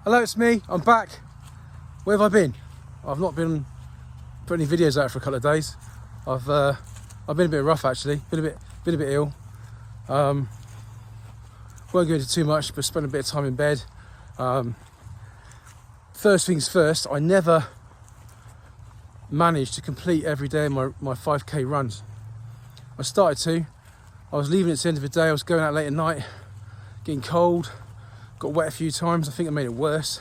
Hello, it's me. I'm back. Where have I been? I've not been putting any videos out for a couple of days. I've been a bit rough actually. Been a bit ill. Won't go into too much, but spent a bit of time in bed. First things first, I never managed to complete every day my 5k runs. I started to. I was leaving at the end of the day. I was going out late at night, getting cold. Got wet a few times. I think I made it worse.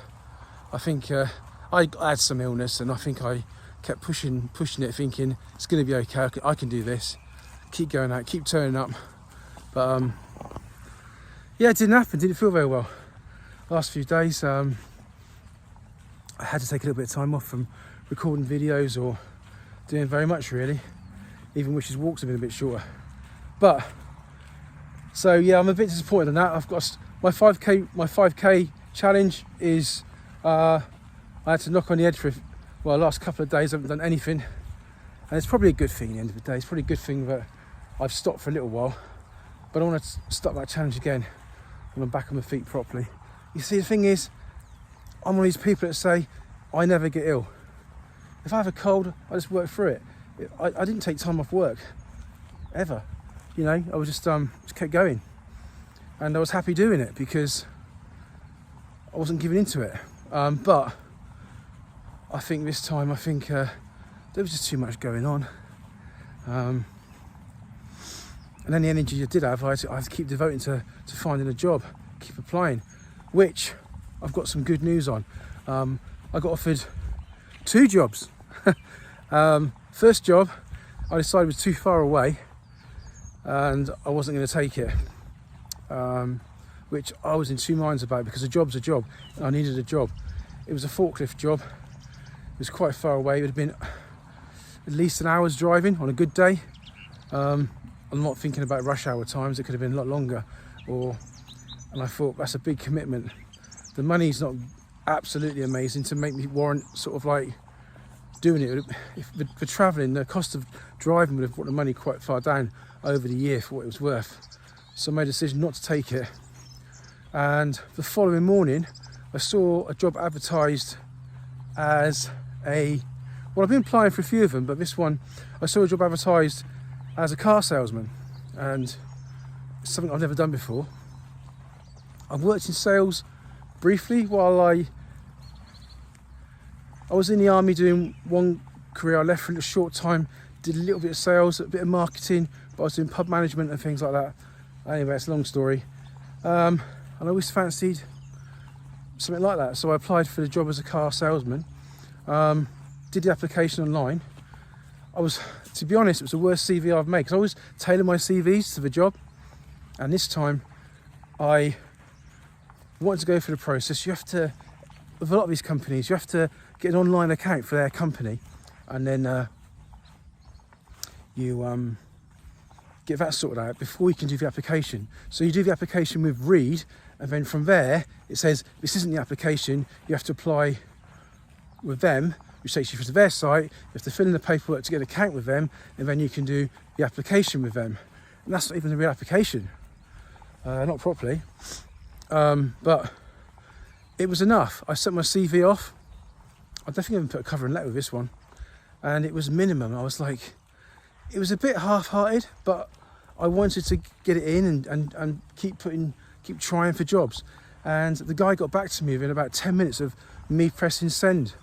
I think I had some illness, and I think I kept pushing it, thinking it's going to be okay. I can do this. Keep going out, keep turning up. But yeah, it didn't happen. Didn't feel very well. Last few days, I had to take a little bit of time off from recording videos or doing very much really. Even Wish's walks have been a bit shorter. But so yeah, I'm a bit disappointed in that. I've got my 5k challenge is I had to knock on the edge for the last couple of days. I haven't done anything, and it's probably a good thing at the end of the day. It's probably a good thing that I've stopped for a little while, but I want to start that challenge again when I'm back on my feet properly. You see, the thing is, I'm one of these people that say I never get ill. If I have a cold, I just work through it. I didn't take time off work ever. You know, I was just kept going, and I was happy doing it because I wasn't giving into it. But I think this time, there was just too much going on, and then the energy I did have, I had to keep devoting to finding a job, keep applying, which I've got some good news on. I got offered 2 jobs. First job, I decided was too far away, and I wasn't going to take it, which I was in 2 minds about, because a job's a job. I needed a job. It was a forklift job. It was quite far away. It would have been at least an hour's driving on a good day. I'm not thinking about rush hour times. It could have been a lot longer. And I thought, that's a big commitment. The money's not absolutely amazing to make me warrant sort of like doing it. For travelling, the cost of driving would have brought the money quite far down over the year for what it was worth. So I made a decision not to take it. And the following morning, I saw a job advertised as I've been applying for a few of them, but this one, I saw a job advertised as a car salesman, and it's something I've never done before. I've worked in sales briefly while I was in the army doing one career. I left for a short time, did a little bit of sales, a bit of marketing, but I was doing pub management and things like that. Anyway, it's a long story. And I always fancied something like that, so I applied for the job as a car salesman. Did the application online. To be honest, it was the worst CV I've made, because I always tailor my CVs to the job, and this time I wanted to go through the process. You have to, with a lot of these companies, you have to get an online account for their company, and then you get that sorted out before you can do the application. So you do the application with Reed, and then from there it says this isn't the application, you have to apply with them, which takes you to their site. You have to fill in the paperwork to get an account with them, and then you can do the application with them. And that's not even the real application, not properly. But it was enough. I sent my CV off. I definitely haven't put a covering letter with this one, and it was minimum. I was like, it was a bit half-hearted, but I wanted to get it in and keep trying for jobs. And the guy got back to me within about 10 minutes of me pressing send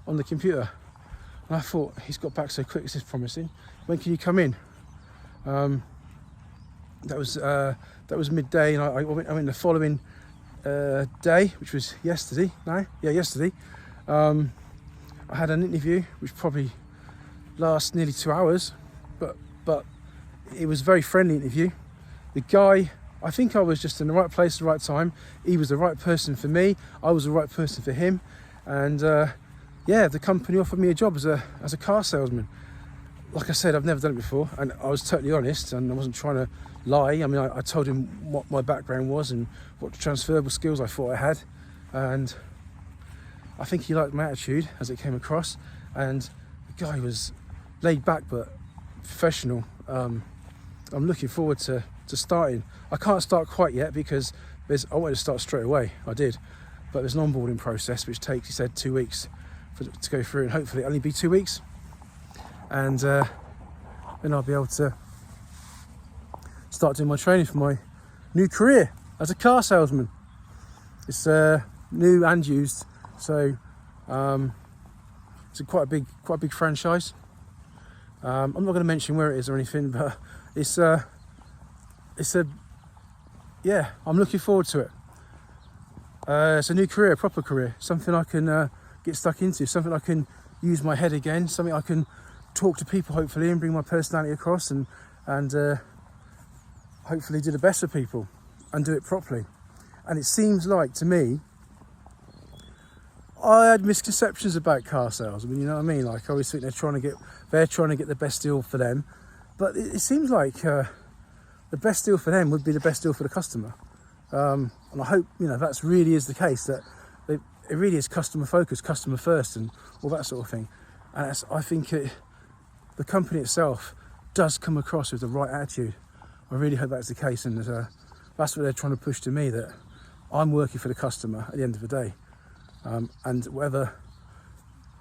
on the computer. And I thought, he's got back so quick, this is promising. When can you come in? That was midday, and I went the following day, which was yesterday. Yesterday. I had an interview, which probably lasts nearly 2 hours, but it was a very friendly interview. The guy, I think I was just in the right place at the right time. He was the right person for me. I was the right person for him. And yeah, the company offered me a job as a car salesman. Like I said, I've never done it before, and I was totally honest, and I wasn't trying to lie. I mean, I told him what my background was and what transferable skills I thought I had, and I think he liked my attitude as it came across. And the guy was laid back but professional. I'm looking forward to starting. I can't start quite yet because I wanted to start straight away. I did, but there's an onboarding process which takes, he said, 2 weeks to go through, and hopefully it'll only be 2 weeks, and then I'll be able to start doing my training for my new career as a car salesman. It's new and used, so it's quite a big franchise. I'm not going to mention where it is or anything, but it's a yeah, I'm looking forward to it. It's a new career, a proper career, something I can get stuck into, something I can use my head again, something I can talk to people hopefully and bring my personality across, and hopefully do the best for people and do it properly. And it seems like, to me, I had misconceptions about car sales. I mean, you know what I mean? Like, I always think they're trying to get the best deal for them, but it seems like the best deal for them would be the best deal for the customer. And I hope, you know, that's really is the case, that it really is customer focused, customer first, and all that sort of thing. And I think the company itself does come across with the right attitude. I really hope that's the case, and that's what they're trying to push to me, that I'm working for the customer at the end of the day. And whatever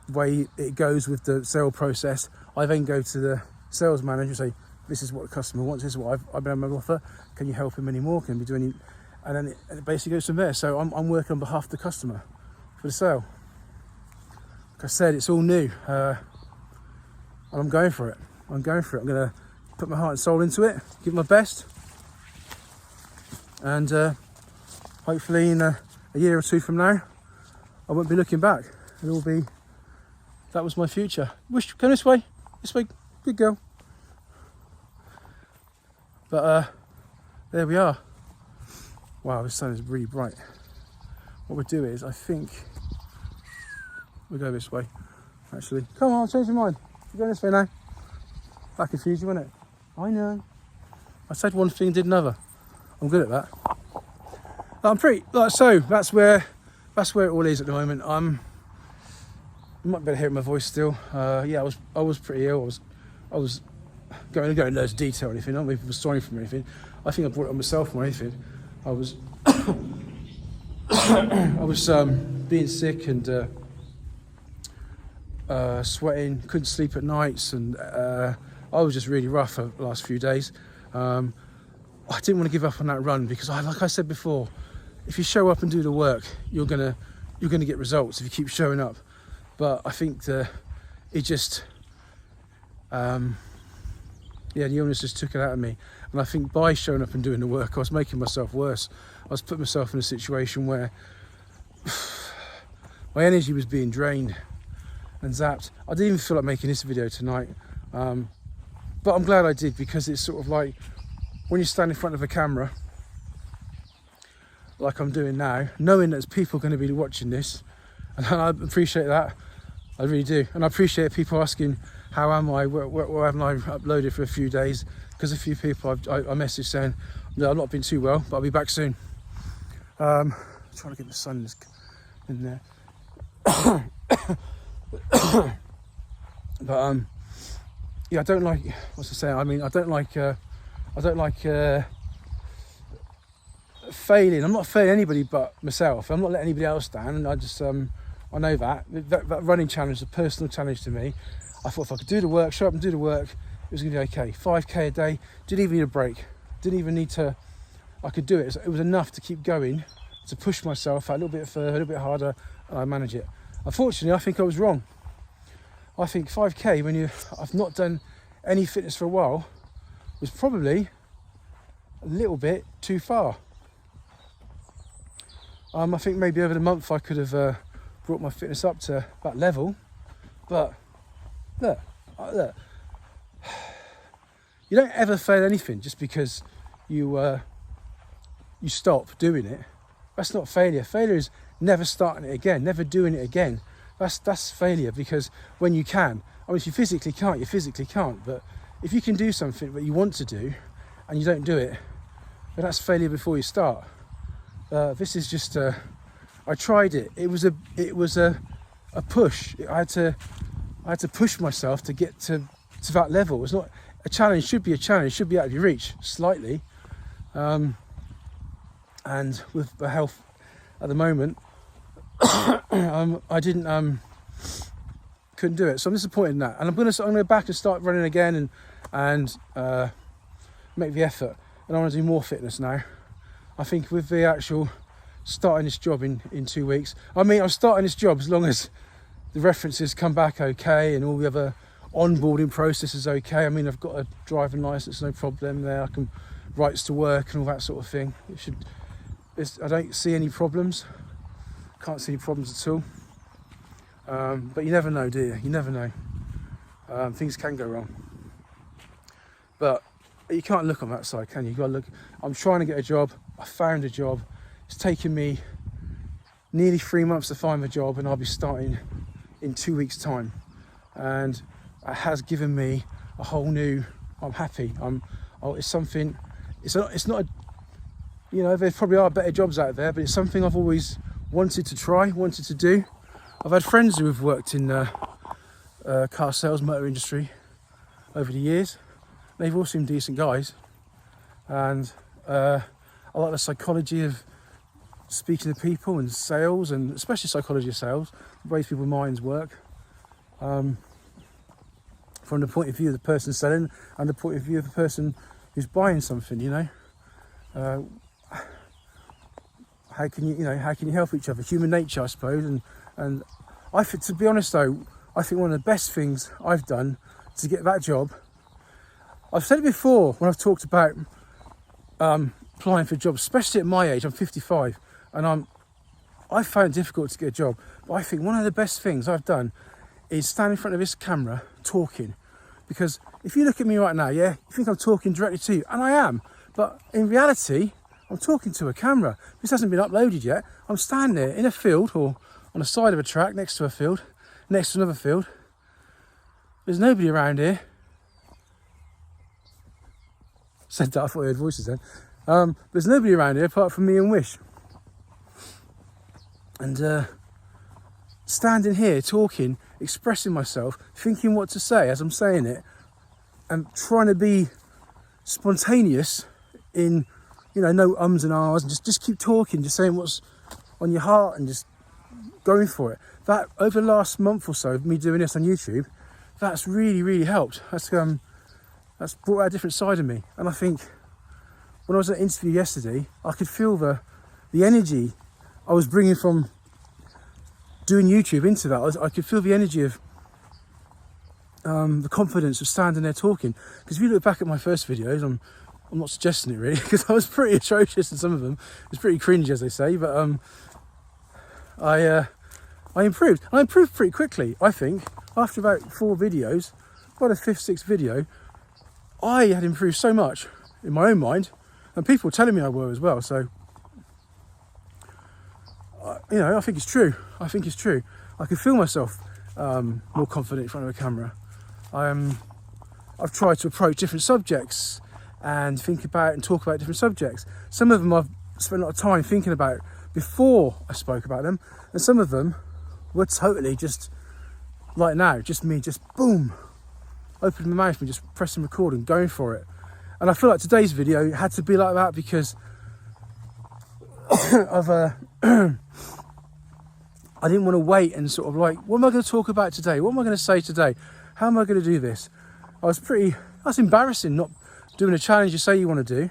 way it goes with the sale process, I then go to the sales manager and say, this is what the customer wants, this is what I've been able to offer, can you help him anymore, can we do any, and then it basically goes from there. So I'm working on behalf of the customer for the sale. Like I said, it's all new, and I'm going for it. I'm going to put my heart and soul into it, give my best, and hopefully in a year or two from now, I won't be looking back. It'll be, that was my future. Come this way, good girl. But there we are. Wow, the sun is really bright. What we'll do is, I think we'll go this way, actually. Come on, change your mind. We're going this way now. That confused you, wasn't it? I know. I said one thing, did another. I'm good at that. I'm pretty, so that's where it all is at the moment. You might better hear my voice still. Yeah, I was pretty ill. I was going to go into loads of detail or anything. I don't know if I was sorry for anything. I think I brought it on myself more than anything. I was being sick and sweating, couldn't sleep at nights, and I was just really rough for the last few days. I didn't want to give up on that run because, like I said before, if you show up and do the work, you're gonna get results if you keep showing up. But I think it just the illness just took it out of me, and I think by showing up and doing the work, I was making myself worse. I was putting myself in a situation where my energy was being drained and zapped. I didn't even feel like making this video tonight, but I'm glad I did, because it's sort of like when you stand in front of a camera like I'm doing now, knowing that there's people going to be watching this, and I appreciate that, I really do. And I appreciate people asking, how am I, where haven't I uploaded for a few days, because a few people I messaged saying, no, I've not been too well, but I'll be back soon. I'm trying to get the sun in there. But yeah, I don't like, what's I saying, I mean, I don't like failing. I'm not failing anybody but myself. I'm not letting anybody else down, and I just I know that running challenge is a personal challenge to me. I thought if I could do the work, show up and do the work, it was going to be okay. 5k a day, didn't even need a break, didn't even need to, I could do it. It was enough to keep going, to push myself out a little bit further, a little bit harder, and I manage it. Unfortunately, I think I was wrong. I think 5k, when I've not done any fitness for a while, was probably a little bit too far. I think maybe over the month I could have brought my fitness up to that level, but look, you don't ever fail anything just because you stop doing it. That's not failure. Failure is never starting it again, never doing it again. That's failure, because when you can, I mean, if you physically can't, you physically can't, but if you can do something that you want to do and you don't do it, then that's failure before you start. This is just I tried it. It was a push. I had to push myself to get to that level. It's not a challenge. Should be a challenge. Should be out of your reach slightly. And with the health at the moment, I didn't couldn't do it. So I'm disappointed in that, and I'm going to go back and start running again and make the effort. And I want to do more fitness now. I think with the actual starting this job in 2 weeks, I'm starting this job as long as the references come back okay and all the other onboarding process is okay. I've got a driving license, no problem there. I can rights to work and all that sort of thing. I don't see any problems. Can't see any problems at all. But you never know, do you? You never know. Things can go wrong. But you can't look on that side, can you? You got to look. I'm trying to get a job. I found a job. It's taken me nearly 3 months to find the job, and I'll be starting in 2 weeks' time. And it has given me a whole new. I'm happy. It's something. It's not. There probably are better jobs out there, but it's something I've always wanted to try, wanted to do. I've had friends who have worked in car sales, motor industry over the years. They've all seemed decent guys, and I like the psychology of speaking to people and sales, and especially psychology of sales, the way people's minds work, from the point of view of the person selling and the point of view of the person who's buying something. How can you help each other? Human nature, I suppose, and I think, to be honest though, I think one of the best things I've done to get that job. I've said it before when I've talked about applying for jobs, especially at my age. I'm 55, and I found it difficult to get a job. But I think one of the best things I've done is stand in front of this camera talking. Because if you look at me right now, you think I'm talking directly to you, and I am. But in reality, I'm talking to a camera. This hasn't been uploaded yet. I'm standing there in a field or on the side of a track next to a field, next to another field. There's nobody around here. Said that, I thought I heard voices then. There's nobody around here apart from me and Wish. And standing here, talking, expressing myself, thinking what to say as I'm saying it, and trying to be spontaneous in, no ums and ahs, and just keep talking, just saying what's on your heart and just going for it. That, over the last month or so of me doing this on YouTube, that's really, really helped. That's brought out a different side of me. And I think when I was at an interview yesterday, I could feel the energy I was bringing from doing YouTube into that. I could feel the energy of the confidence of standing there talking. Because if you look back at my first videos, I'm not suggesting it really, because I was pretty atrocious in some of them. It's pretty cringy, as they say, but I improved. I improved pretty quickly, I think. After about 4 videos, by the 5th, 6th video, I had improved so much in my own mind, and people were telling me I were as well. So, I think it's true. I can feel myself more confident in front of a camera. I've tried to approach different subjects and think about and talk about different subjects. Some of them I've spent a lot of time thinking about before I spoke about them, and some of them were totally just like now, just me, just boom, opening my mouth and just pressing record and going for it. And I feel like today's video had to be like that because of I didn't want to wait and sort of like, what am I going to talk about today? What am I going to say today? How am I going to do this? That's embarrassing not doing a challenge you say you want to do.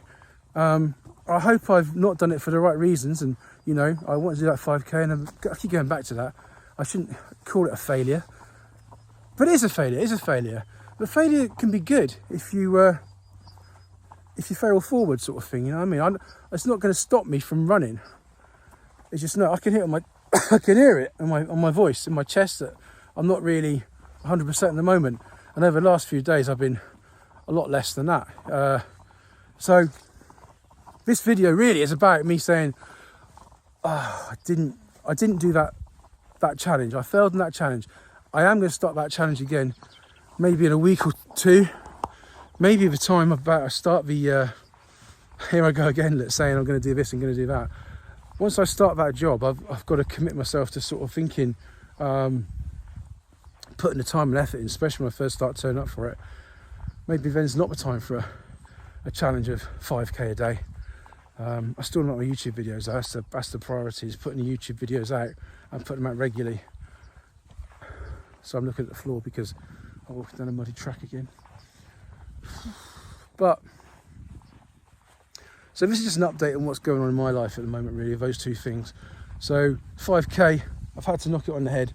I hope I've not done it for the right reasons, and I want to do that 5k, and I keep going back to that. I shouldn't call it a failure, but it is a failure. It is a failure. But failure can be good if you fail forward, sort of thing. You know what I mean? It's not going to stop me from running. It's just I can hear it I can hear it on my voice, in my chest, that I'm not really 100% at the moment. And over the last few days, I've been a lot less than that. So this video really is about me saying, I didn't do that challenge. I failed in that challenge. I am going to start that challenge again, maybe in a week or 2. Maybe the time I start the, here I go again, saying I'm going to do this and going to do that. Once I start that job, I've got to commit myself to sort of thinking, putting the time and effort in, especially when I first start turning up for it. Maybe then's not the time for a challenge of 5k a day. I still not my YouTube videos. That's the priority, is putting the YouTube videos out and putting them out regularly. So I'm looking at the floor because I'm walking down a muddy track again. But so this is just an update on what's going on in my life at the moment, really, of those two things. So 5k, I've had to knock it on the head.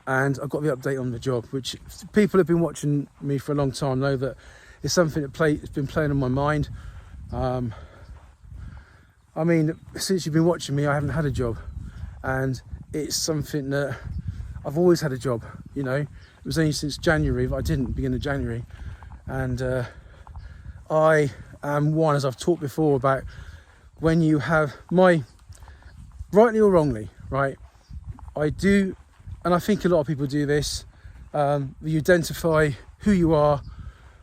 And I've got the update on the job, which people have been watching me for a long time know that it's something that it's been playing on my mind. I mean, since you've been watching me, I haven't had a job, and it's something that I've always had a job, you know. It was only since January that I didn't, beginning of January. And I am one, as I've talked before, about when you have rightly or wrongly, right? I do, and I think a lot of people do this, you identify who you are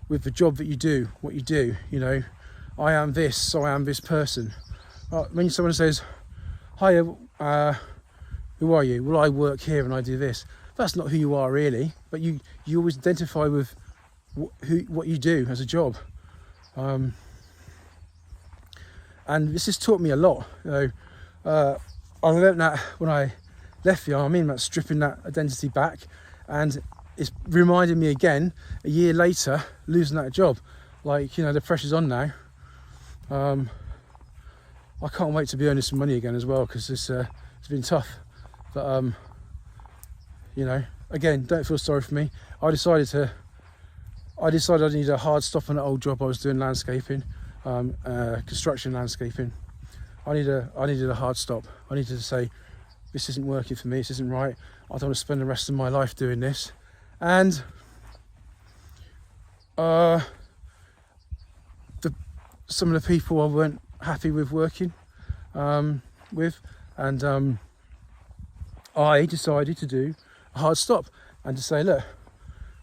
with the job that you do, what you do, you know. I am this, so I am this person. When someone says, hi, who are you? Well, I work here and I do this. That's not who you are really, but you always identify with what you do as a job. And this has taught me a lot. You know, I learned that when I left the army, about stripping that identity back, and it's reminded me again a year later, losing that job. Like, you know, the pressure's on now. I can't wait to be earning some money again as well, because it's been tough. But you know, again, don't feel sorry for me. I decided I needed a hard stop on that old job I was doing, landscaping, construction landscaping. I needed a hard stop. I needed to say, this isn't working for me, this isn't right. I don't want to spend the rest of my life doing this. And some of the people I weren't happy with working with, and I decided to do a hard stop and to say, look,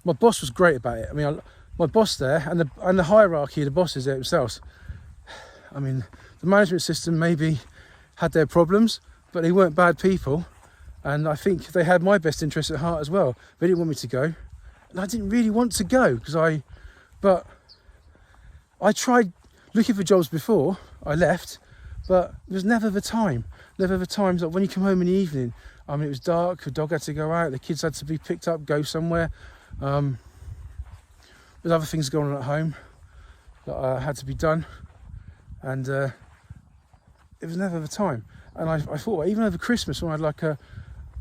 my boss was great about it. I mean, my boss there, and the hierarchy of the bosses there themselves, I mean, the management system maybe had their problems, but they weren't bad people, and I think they had my best interest at heart as well. They didn't want me to go, and I didn't really want to go, but I tried looking for jobs before I left, but there was never the time. Never the times, like when you come home in the evening, I mean, it was dark, the dog had to go out, the kids had to be picked up, go somewhere. There's other things going on at home that had to be done, and it was never the time. And I thought, even over Christmas, when I had like a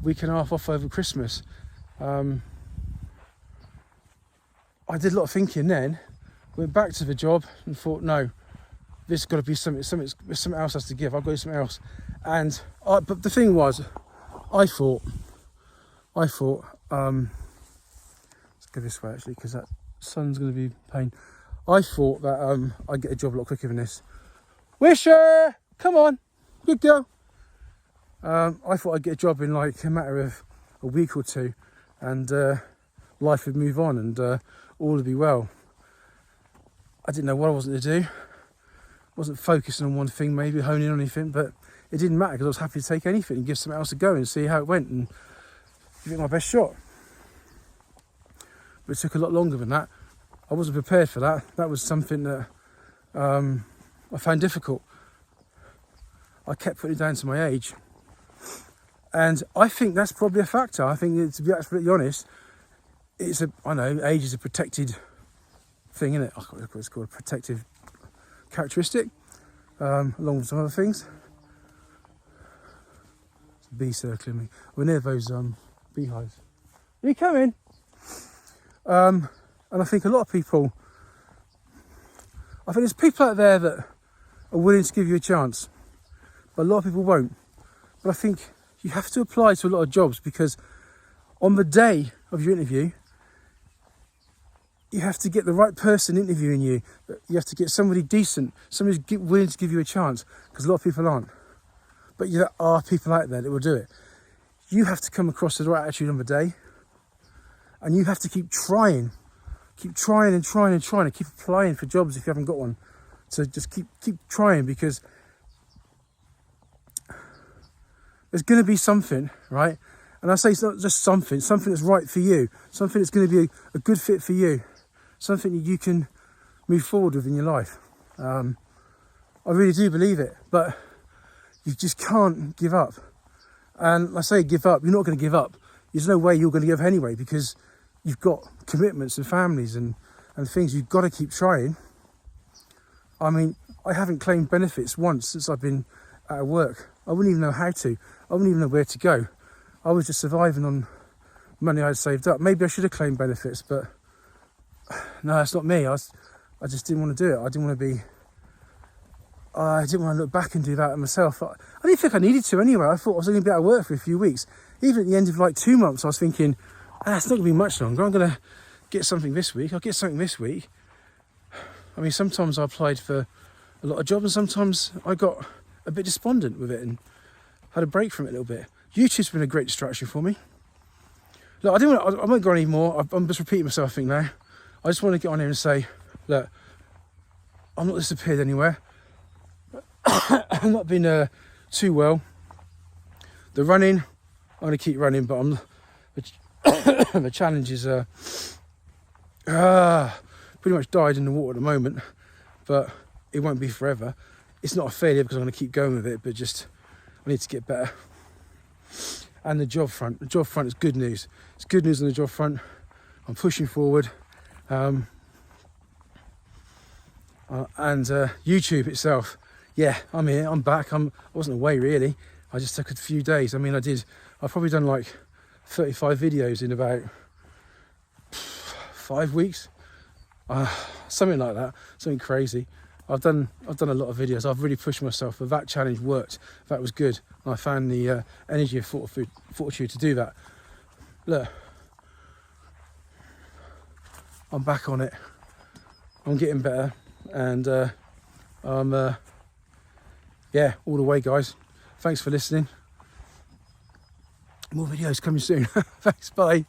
week and a half off over Christmas, I did a lot of thinking then, went back to the job and thought, no, this has got to be something else has to give. I've got to do something else. And but the thing was, I thought, let's go this way actually, because that sun's going to be a pain. I thought that I'd get a job a lot quicker than this. Wisher, come on, good girl. I thought I'd get a job in like a matter of a week or two, and life would move on, and all would be well. I didn't know what I wasn't to do. Wasn't focusing on one thing, maybe honing on anything, but it didn't matter, because I was happy to take anything and give something else a go and see how it went and give it my best shot. But it took a lot longer than that. I wasn't prepared for that. That was something that I found difficult. I kept putting it down to my age. And I think that's probably a factor. I think, to be absolutely honest, I know age is a protected thing, isn't it? I can't remember what it's called, a protective characteristic, along with some other things. It's a bee circling me. We're near those beehives. Are you coming? And I think a lot of people, I think there's people out there that are willing to give you a chance, but a lot of people won't. But I think you have to apply to a lot of jobs, because on the day of your interview, you have to get the right person interviewing you. You have to get somebody decent, somebody who's willing to give you a chance, because a lot of people aren't. But there are people out there that will do it. You have to come across the right attitude on the day, and you have to keep trying and trying and keep applying for jobs if you haven't got one. So just keep trying, because there's going to be something, right? And I say it's not just something that's right for you, something that's going to be a good fit for you. something that you can move forward with in your life. I really do believe it, but you just can't give up. And I say give up, you're not going to give up. There's no way you're going to give up anyway, because you've got commitments and families and things. You've got to keep trying. I mean, I haven't claimed benefits once since I've been out of work. I wouldn't even know how to. I wouldn't even know where to go. I was just surviving on money I'd saved up. Maybe I should have claimed benefits, but no, it's not me. I just didn't want to do it. I didn't want to look back and do that myself. I didn't think I needed to anyway. I thought I was only going to be out of work for a few weeks. Even at the end of like 2 months, I was thinking, it's not going to be much longer. I'm going to get something this week. I'll get something this week. I mean, sometimes I applied for a lot of jobs and sometimes I got a bit despondent with it and had a break from it a little bit. YouTube's been a great distraction for me. Look, I won't go on anymore. I'm just repeating myself, I think, now. I just want to get on here and say, look, I'm not disappeared anywhere. I've not been too well. The running, I'm going to keep running, but the challenge is pretty much died in the water at the moment, but it won't be forever. It's not a failure because I'm going to keep going with it, but just I need to get better. And the job front is good news. It's good news on the job front. I'm pushing forward. And YouTube itself, yeah, I'm here, I'm back. I wasn't away really. I just took a few days. I mean, I've probably done like 35 videos in about 5 weeks. Something like that, something crazy. I've done a lot of videos. I've really pushed myself, but that challenge worked. That was good. And I found the energy and fortitude to do that. Look, I'm back on it. I'm getting better, and I'm all the way, guys. Thanks for listening. More videos coming soon. Thanks, bye.